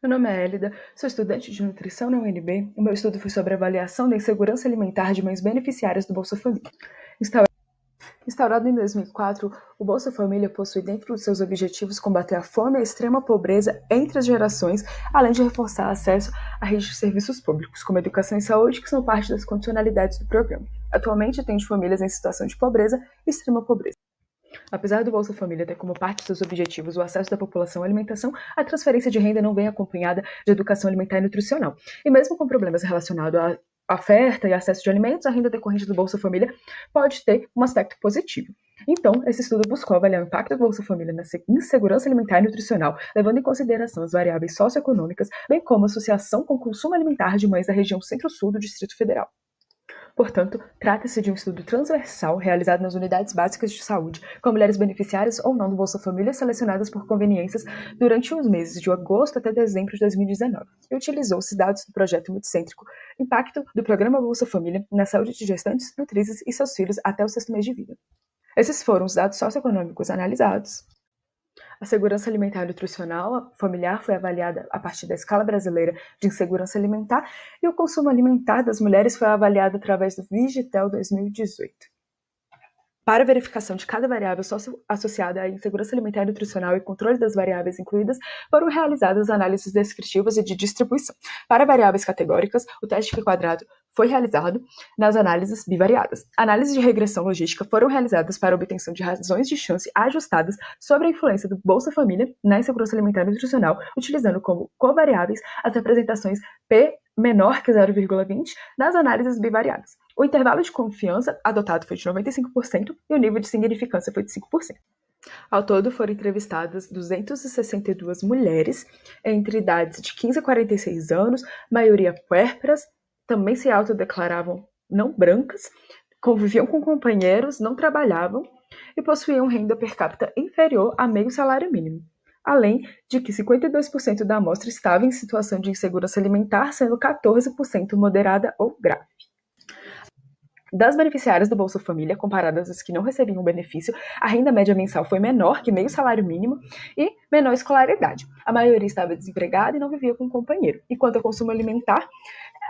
Meu nome é Elida, sou estudante de nutrição na UNB e meu estudo foi sobre a avaliação da insegurança alimentar de mães beneficiárias do Bolsa Família. Instaurado em 2004, o Bolsa Família possui dentro dos seus objetivos combater a fome e a extrema pobreza entre as gerações, além de reforçar acesso a redes de serviços públicos, como educação e saúde, que são parte das condicionalidades do programa. Atualmente, atende famílias em situação de pobreza e extrema pobreza. Apesar do Bolsa Família ter como parte de seus objetivos o acesso da população à alimentação, a transferência de renda não vem acompanhada de educação alimentar e nutricional. E mesmo com problemas relacionados à oferta e acesso de alimentos, a renda decorrente do Bolsa Família pode ter um aspecto positivo. Então, esse estudo buscou avaliar o impacto do Bolsa Família na insegurança alimentar e nutricional, levando em consideração as variáveis socioeconômicas, bem como a associação com o consumo alimentar de mães da região Centro-Sul do Distrito Federal. Portanto, trata-se de um estudo transversal realizado nas unidades básicas de saúde, com mulheres beneficiárias ou não do Bolsa Família selecionadas por conveniências durante os meses de agosto até dezembro de 2019, e utilizou-se dados do projeto multicêntrico Impacto do Programa Bolsa Família na saúde de gestantes, nutrizes e seus filhos até o 6º mês de vida. Esses foram os dados socioeconômicos analisados. A segurança alimentar e nutricional familiar foi avaliada a partir da escala brasileira de insegurança alimentar e o consumo alimentar das mulheres foi avaliado através do Vigitel 2018. Para a verificação de cada variável associada à insegurança alimentar e nutricional e controle das variáveis incluídas, foram realizadas análises descritivas e de distribuição. Para variáveis categóricas, o teste quadrado foi realizado nas análises bivariadas. Análises de regressão logística foram realizadas para a obtenção de razões de chance ajustadas sobre a influência do Bolsa Família na insegurança alimentar e nutricional, utilizando como covariáveis as representações P menor que 0,20 nas análises bivariadas. O intervalo de confiança adotado foi de 95% e o nível de significância foi de 5%. Ao todo, foram entrevistadas 262 mulheres entre idades de 15 a 46 anos, maioria puérperas, também se autodeclaravam não brancas, conviviam com companheiros, não trabalhavam e possuíam renda per capita inferior a meio salário mínimo. Além de que 52% da amostra estava em situação de insegurança alimentar, sendo 14% moderada ou grave. Das beneficiárias do Bolsa Família, comparadas às que não recebiam o benefício, a renda média mensal foi menor que meio salário mínimo e menor escolaridade. A maioria estava desempregada e não vivia com um companheiro. E quanto ao consumo alimentar,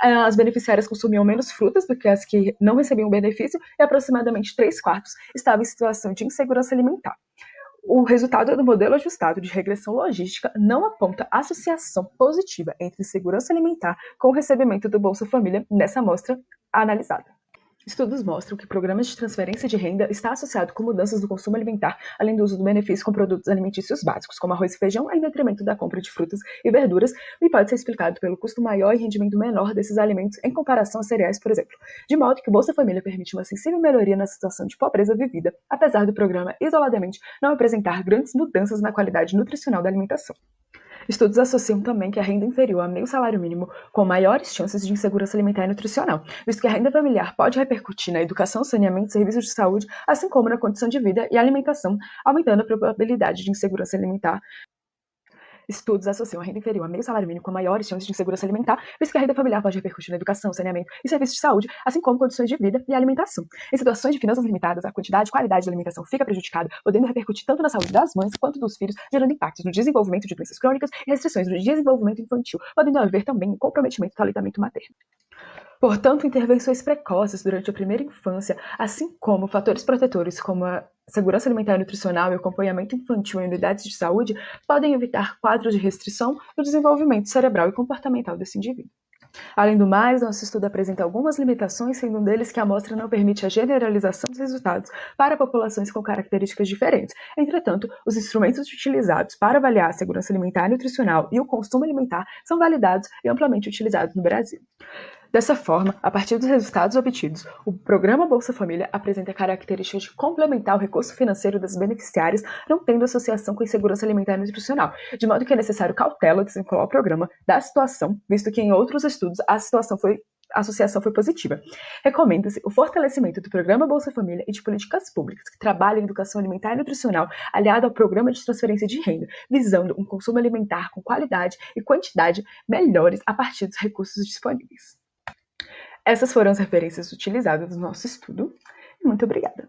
as beneficiárias consumiam menos frutas do que as que não recebiam benefício e aproximadamente 3/4 estavam em situação de insegurança alimentar. O resultado do modelo ajustado de regressão logística não aponta associação positiva entre segurança alimentar com o recebimento do Bolsa Família nessa amostra analisada. Estudos mostram que programas de transferência de renda está associado com mudanças do consumo alimentar, além do uso do benefício com produtos alimentícios básicos, como arroz e feijão, em detrimento da compra de frutas e verduras, e pode ser explicado pelo custo maior e rendimento menor desses alimentos em comparação a cereais, por exemplo. De modo que o Bolsa Família permite uma sensível melhoria na situação de pobreza vivida, apesar do programa isoladamente não apresentar grandes mudanças na qualidade nutricional da alimentação. Estudos associam também que a renda inferior a meio salário mínimo com maiores chances de insegurança alimentar e nutricional, visto que a renda familiar pode repercutir na educação, saneamento, serviços de saúde, assim como na condição de vida e alimentação, aumentando a probabilidade de insegurança alimentar. Estudos associam a renda inferior a meio salário mínimo com maiores chances de insegurança alimentar, visto que a renda familiar pode repercutir na educação, saneamento e serviços de saúde, assim como condições de vida e alimentação. Em situações de finanças limitadas, a quantidade e qualidade da alimentação fica prejudicada, podendo repercutir tanto na saúde das mães quanto dos filhos, gerando impactos no desenvolvimento de doenças crônicas e restrições no desenvolvimento infantil, podendo haver também um comprometimento do aleitamento materno. Portanto, intervenções precoces durante a primeira infância, assim como fatores protetores como a segurança alimentar e nutricional e o acompanhamento infantil em unidades de saúde, podem evitar quadros de restrição no desenvolvimento cerebral e comportamental desse indivíduo. Além do mais, nosso estudo apresenta algumas limitações, sendo um deles que a amostra não permite a generalização dos resultados para populações com características diferentes. Entretanto, os instrumentos utilizados para avaliar a segurança alimentar e nutricional e o consumo alimentar são validados e amplamente utilizados no Brasil. Dessa forma, a partir dos resultados obtidos, o programa Bolsa Família apresenta características de complementar o recurso financeiro das beneficiárias, não tendo associação com insegurança alimentar e nutricional, de modo que é necessário cautela ao desvincular o programa da situação, visto que em outros estudos a associação foi positiva. Recomenda-se o fortalecimento do programa Bolsa Família e de políticas públicas que trabalhem em educação alimentar e nutricional aliado ao programa de transferência de renda, visando um consumo alimentar com qualidade e quantidade melhores a partir dos recursos disponíveis. Essas foram as referências utilizadas no nosso estudo. Muito obrigada!